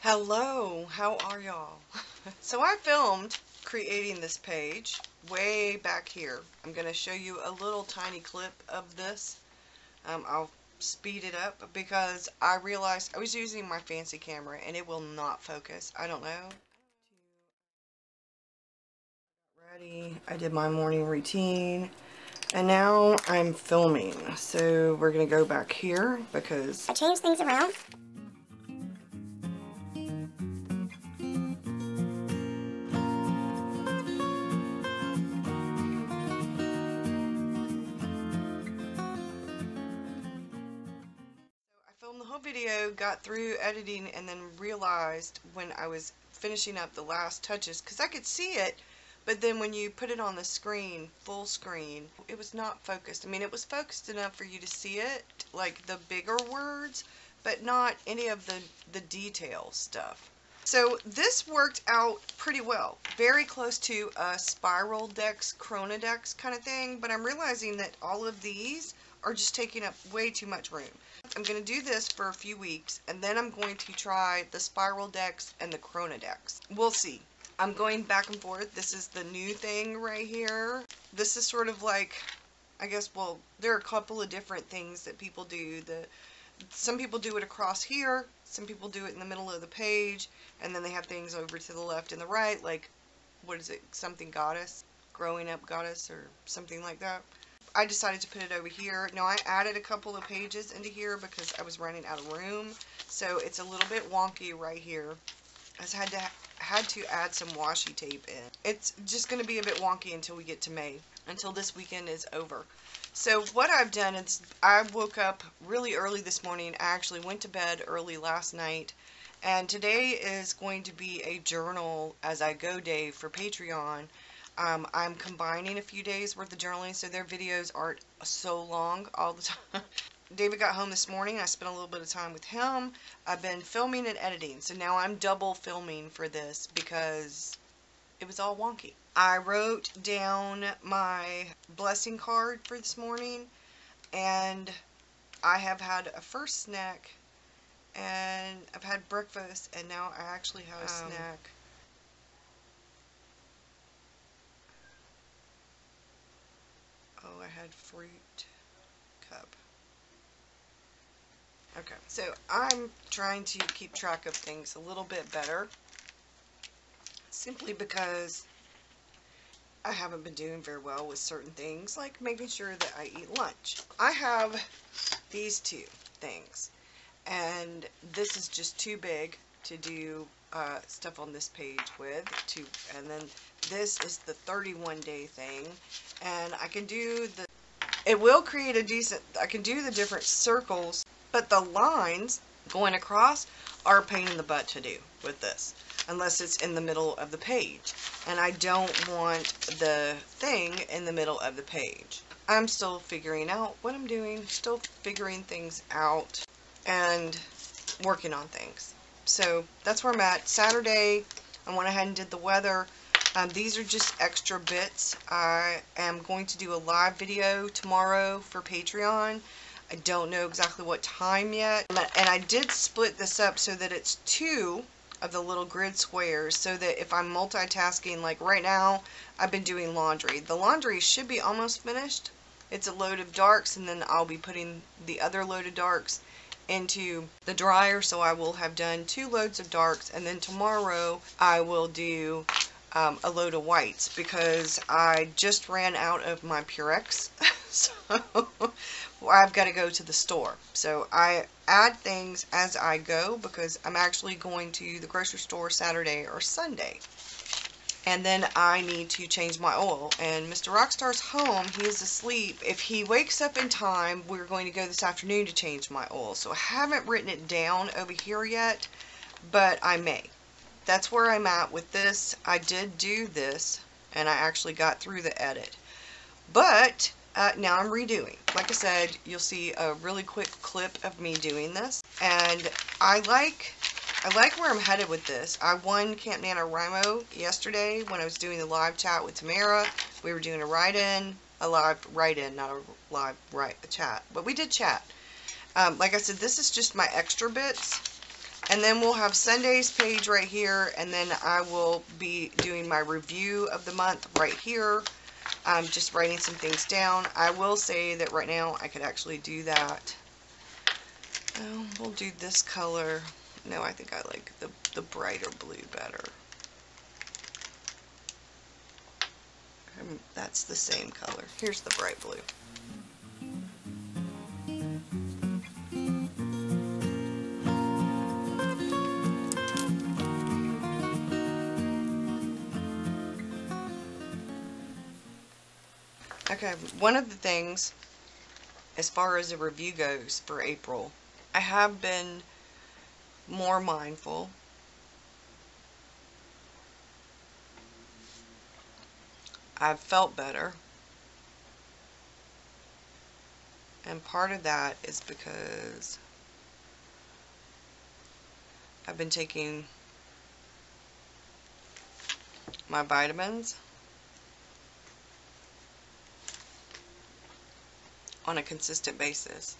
Hello, how are y'all? So I filmed creating this page way back here. I'm going to show you a little tiny clip of this. I'll speed it up because I realized I was using my fancy camera and it will not focus. I don't know. Ready, I did my morning routine and now I'm filming. So we're going to go back here because I changed things around. filmed the whole video, got through editing, and then realized when I was finishing up the last touches, because I could see it, but then when you put it on the screen, full screen, it was not focused. I mean, it was focused enough for you to see it, like the bigger words, but not any of the detail stuff. So this worked out pretty well. Very close to a spiral decks, chronodex kind of thing, but I'm realizing that all of these are just taking up way too much room. I'm going to do this for a few weeks, and then I'm going to try the spiral decks and the chronodex. We'll see. I'm going back and forth. This is the new thing right here. This is sort of like, I guess, well, there are a couple of different things that people do. Some people do it across here, some people do it in the middle of the page, and then they have things over to the left and the right, like, what is it, something goddess? Growing up goddess or something like that. I decided to put it over here. Now I added a couple of pages into here because I was running out of room, so it's a little bit wonky right here. I just had to add some washi tape in. It's just going to be a bit wonky until we get to May, until this weekend is over. So what I've done is I woke up really early this morning. I actually went to bed early last night, and today is going to be a journal as I go day for Patreon. I'm combining a few days worth of journaling so their videos aren't so long all the time. David got home this morning. I spent a little bit of time with him. I've been filming and editing, so now I'm double filming for this because it was all wonky. I wrote down my blessing card for this morning, and I have had a first snack, and I've had breakfast, and now I actually have a snack. Oh, I had fruit cup. Okay, so I'm trying to keep track of things a little bit better, simply because I haven't been doing very well with certain things, like making sure that I eat lunch. I have these two things, and this is just too big to do stuff on this page with, and then this is the 31-day thing, and I can do it will create a decent, I can do the different circles, but the lines going across are a pain in the butt to do with this, unless it's in the middle of the page, and I don't want the thing in the middle of the page. I'm still figuring out what I'm doing, still figuring things out, and working on things. So that's where I'm at. Saturday, I went ahead and did the weather. These are just extra bits. I am going to do a live video tomorrow for Patreon. I don't know exactly what time yet. And I did split this up so that it's two of the little grid squares, so that if I'm multitasking, like right now, I've been doing laundry. The laundry should be almost finished. It's a load of darks, and then I'll be putting the other load of darks into the dryer, so I will have done 2 loads of darks, and then tomorrow I will do a load of whites because I just ran out of my Purex. So I've got to go to the store. So I add things as I go because I'm actually going to the grocery store Saturday or Sunday. And then I need to change my oil. And Mr. Rockstar's home. He is asleep. If he wakes up in time, we're going to go this afternoon to change my oil. So I haven't written it down over here yet, but I may. That's where I'm at with this. I did do this, and I actually got through the edit. But now I'm redoing. Like I said, you'll see a really quick clip of me doing this. And I like where I'm headed with this. I won Camp NaNoWriMo yesterday when I was doing the live chat with Tamara. We were doing a live write-in, not a live chat. But we did chat. Like I said, this is just my extra bits. And then we'll have Sunday's page right here, and then I will be doing my review of the month right here. I'm just writing some things down. I will say that right now I could actually do that. We'll do this color. No, I think I like the brighter blue better. That's the same color. Here's the bright blue. Okay, one of the things as far as a review goes for April, I have been more mindful. I've felt better. And part of that is because I've been taking my vitamins on a consistent basis.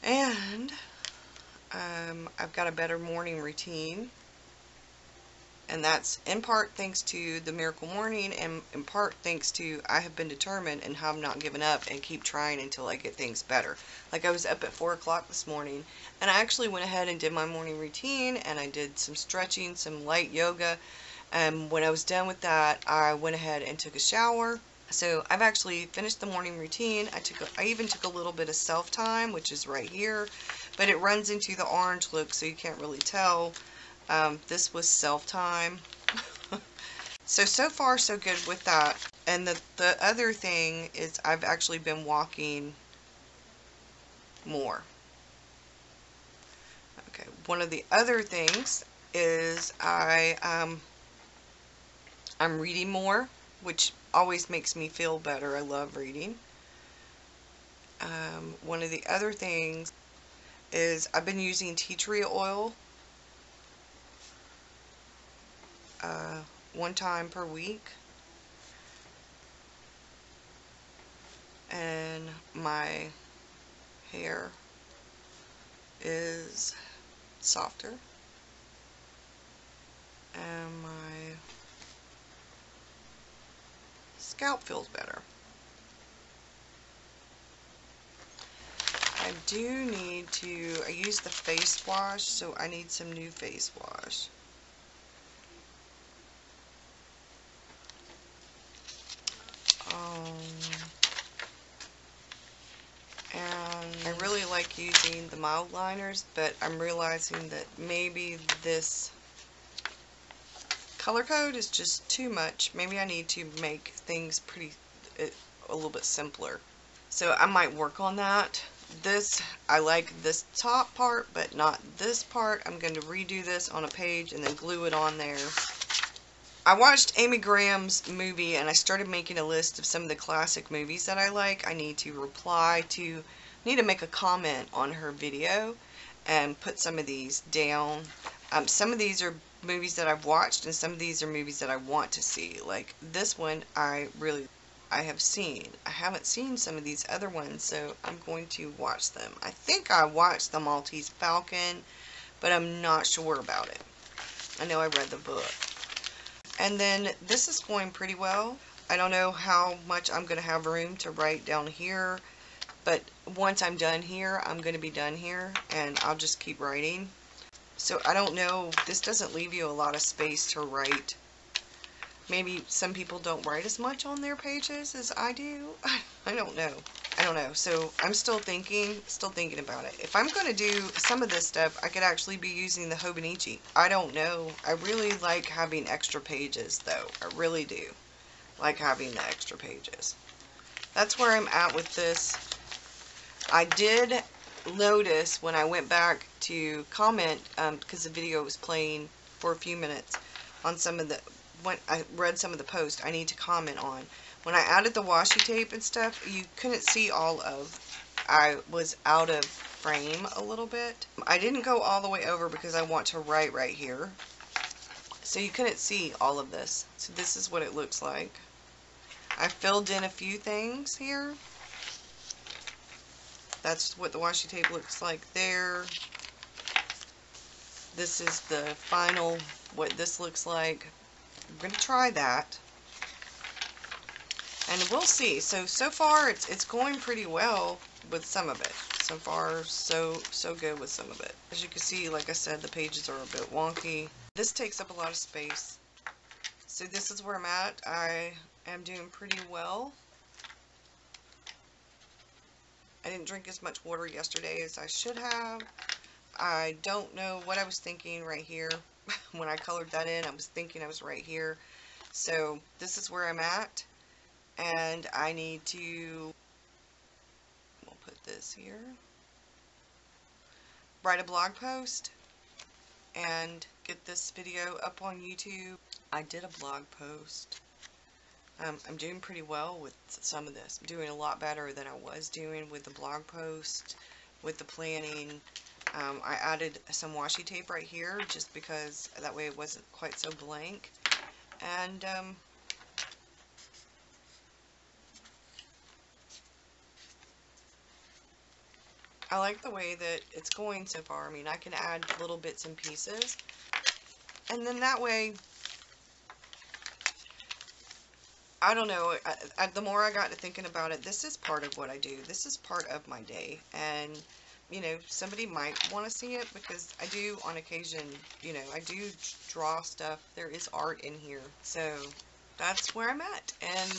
And I've got a better morning routine, and that's in part thanks to the Miracle Morning, and in part thanks to I have been determined and have not given up and keep trying until I get things better. Like I was up at 4 o'clock this morning, and I actually went ahead and did my morning routine, and I did some stretching, some light yoga, and when I was done with that, I went ahead and took a shower. So I've actually finished the morning routine. I even took a little bit of self-time, which is right here, but it runs into the orange look, so you can't really tell. This was self-time. So far so good with that. And the other thing is I've actually been walking more. Okay, one of the other things is I'm reading more, which always makes me feel better. I love reading. One of the other things is I've been using tea tree oil 1 time per week, and my hair is softer, and my scalp feels better. I do need to, I use the face wash, so I need some new face wash. And I really like using the mild liners, but I'm realizing that maybe this color code is just too much. Maybe I need to make things a little bit simpler. So I might work on that. I like this top part, but not this part. I'm going to redo this on a page and then glue it on there. I watched Amy Graham's movie, and I started making a list of some of the classic movies that I like. I need to make a comment on her video and put some of these down. Some of these are movies that I've watched, and some of these are movies that I want to see. Like this one, I have seen. I haven't seen some of these other ones, so I'm going to watch them. I think I watched The Maltese Falcon, but I'm not sure about it. I know I read the book. And then this is going pretty well. I don't know how much I'm going to have room to write down here, but once I'm done here, I'm going to be done here, and I'll just keep writing. So I don't know, this doesn't leave you a lot of space to write. Maybe some people don't write as much on their pages as I do. I don't know. So I'm still thinking about it. If I'm going to do some of this stuff, I could actually be using the Hobonichi. I don't know. I really like having extra pages, though. I really do like having the extra pages. That's where I'm at with this. I did notice when I went back to comment, because the video was playing for a few minutes, on some of the, when I read some of the posts I need to comment on. When I added the washi tape and stuff, you couldn't see all of, I was out of frame a little bit. I didn't go all the way over because I want to write right here. So you couldn't see all of this. So this is what it looks like. I filled in a few things here. That's what the washi tape looks like there. This is the final, what this looks like. I'm going to try that. And we'll see. So far it's going pretty well with some of it. So far, so good with some of it. As you can see, like I said, the pages are a bit wonky. This takes up a lot of space. So this is where I'm at. I am doing pretty well. I didn't drink as much water yesterday as I should have. I don't know what I was thinking right here. When I colored that in, I was thinking I was right here. So this is where I'm at. And I need to, we'll put this here, write a blog post and get this video up on YouTube. I did a blog post. I'm doing pretty well with some of this. I'm doing a lot better than I was doing with the blog post, with the planning. I added some washi tape right here just because that way it wasn't quite so blank. And I like the way that it's going so far. I mean, I can add little bits and pieces. And then that way, I don't know, the more I got to thinking about it, this is part of what I do. This is part of my day. And, you know, somebody might want to see it because I do on occasion, you know, I do draw stuff. There is art in here. So that's where I'm at. And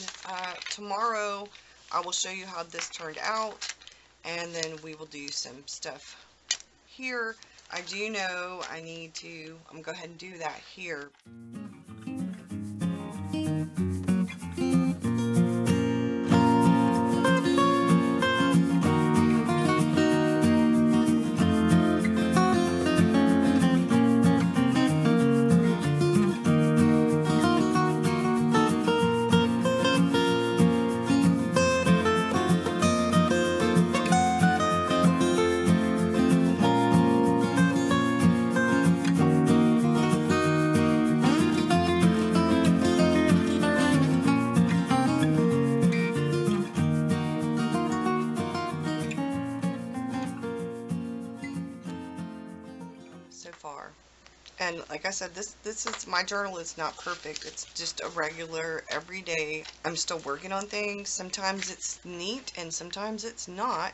tomorrow I will show you how this turned out. And then we will do some stuff here. I do know I need to, I'm going to go ahead and do that here. So far. And like I said, this is, my journal is not perfect. It's just a regular, everyday. I'm still working on things. Sometimes it's neat and sometimes it's not.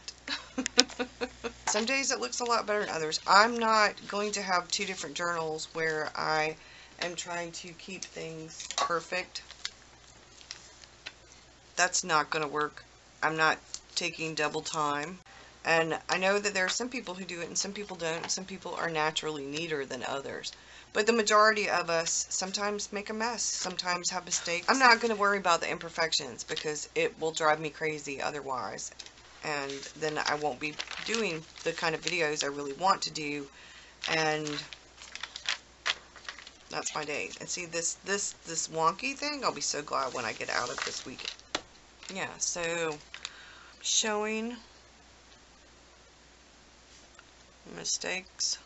Some days it looks a lot better than others. I'm not going to have two different journals where I am trying to keep things perfect. That's not going to work. I'm not taking double time. And I know that there are some people who do it and some people don't. Some people are naturally neater than others. But the majority of us sometimes make a mess, sometimes have mistakes. I'm not going to worry about the imperfections because it will drive me crazy otherwise. And then I won't be doing the kind of videos I really want to do. And that's my day. And see, this wonky thing, I'll be so glad when I get out of this weekend. Yeah, so showing mistakes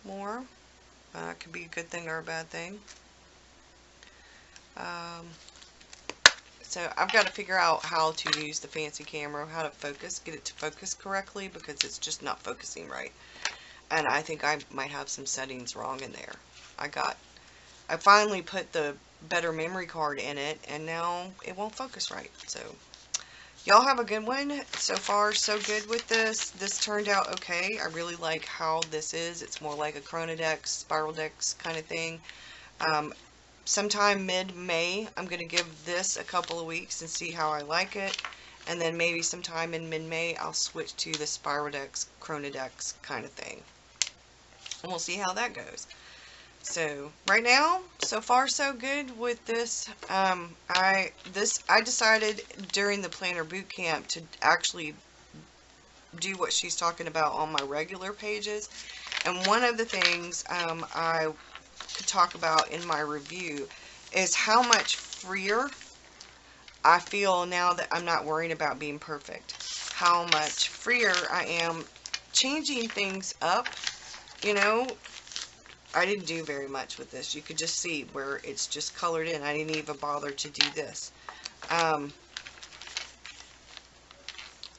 more. Could be a good thing or a bad thing. So I've got to figure out how to use the fancy camera, how to focus, get it to focus correctly because it's just not focusing right. And I think I might have some settings wrong in there. I finally put the better memory card in it and now it won't focus right. So y'all have a good one. So far, so good with this. This turned out okay. I really like how this is. It's more like a Chronodex, Spiral Dex kind of thing. Sometime mid-May, I'm going to give this a couple of weeks and see how I like it. And then maybe sometime in mid-May, I'll switch to the Spiral Dex, Chronodex kind of thing. And we'll see how that goes. So right now, so far so good with this. I decided during the planner boot camp to actually do what she's talking about on my regular pages. And one of the things I could talk about in my review is how much freer I feel now that I'm not worrying about being perfect. How much freer I am changing things up, you know. I didn't do very much with this. You could just see where it's just colored in. I didn't even bother to do this.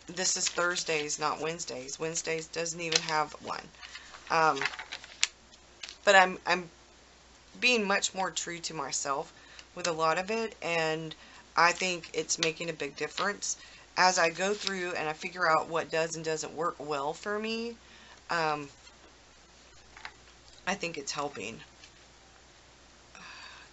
this is Thursdays, not Wednesdays. Wednesdays doesn't even have one. But I'm being much more true to myself with a lot of it, and I think it's making a big difference. As I go through and I figure out what does and doesn't work well for me, I think it's helping.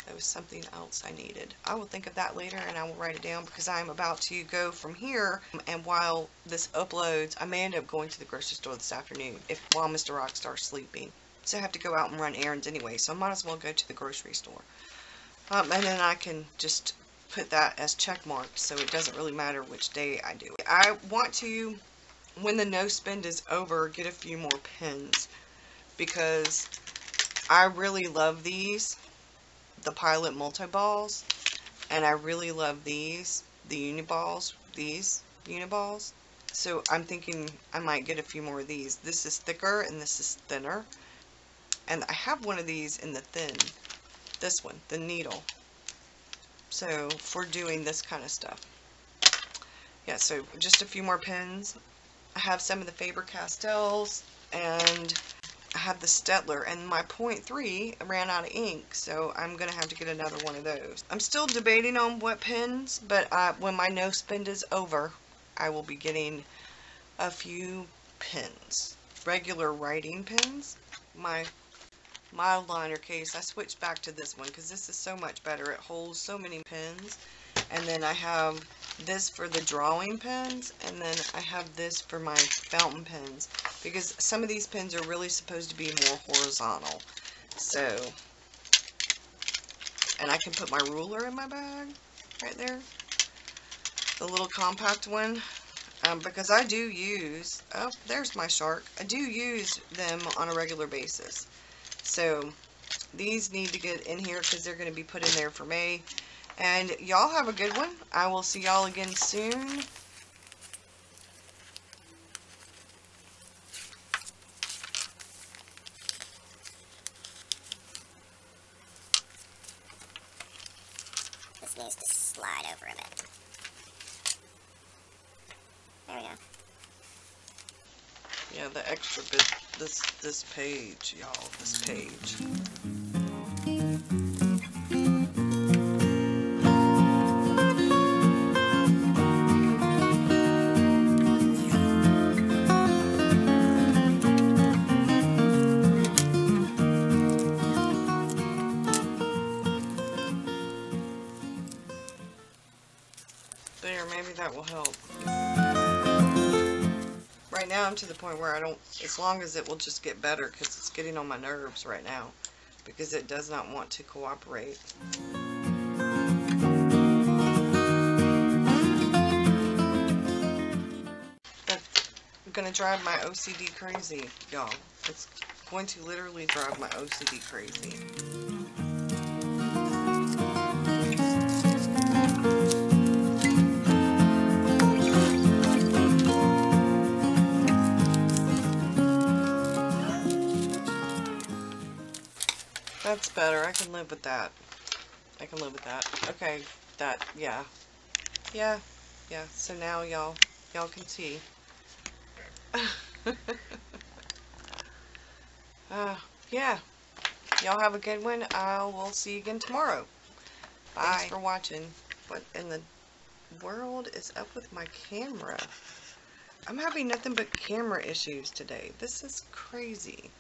There was something else I needed. I will think of that later and I will write it down, because I'm about to go from here, and while this uploads, I may end up going to the grocery store this afternoon while Mr. Rockstar's sleeping. So I have to go out and run errands anyway, so I might as well go to the grocery store. And then I can just put that as check marked, so it doesn't really matter which day I do it. I want to, when the no spend is over, get a few more pins, because I really love these, the Pilot multi-balls, and I really love these, the Uniballs, these Uniballs. So I'm thinking I might get a few more of these. This is thicker and this is thinner. And I have one of these in the thin, this one, the needle. So for doing this kind of stuff. Yeah, so just a few more pins. I have some of the Faber-Castells, and I have the Stettler, and my .3 ran out of ink, so I'm going to have to get another one of those. I'm still debating on what pins, but when my no spend is over, I will be getting a few pins. Regular writing pins. My mild liner case, I switched back to this one because this is so much better. It holds so many pins. And then I have this for the drawing pens, and then I have this for my fountain pens, because some of these pens are really supposed to be more horizontal. So, and I can put my ruler in my bag right there, the little compact one, because I do use, oh, there's my shark, I do use them on a regular basis. So these need to get in here because they're going to be put in there for May. And y'all have a good one. I will see y'all again soon. This needs to slide over a bit. There we go. Yeah, the extra bit, this page, y'all, this page. There, maybe that will help. Right now I'm to the point where I don't, as long as it will just get better, because it's getting on my nerves right now, because it does not want to cooperate. That's going to drive my OCD crazy, y'all. It's going to literally drive my OCD crazy. That's better. I can live with that. I can live with that. Okay, that, yeah. Yeah. So now y'all can see. Yeah. Y'all have a good one. I will see you again tomorrow. Bye. Thanks for watching. What in the world is up with my camera? I'm having nothing but camera issues today. This is crazy.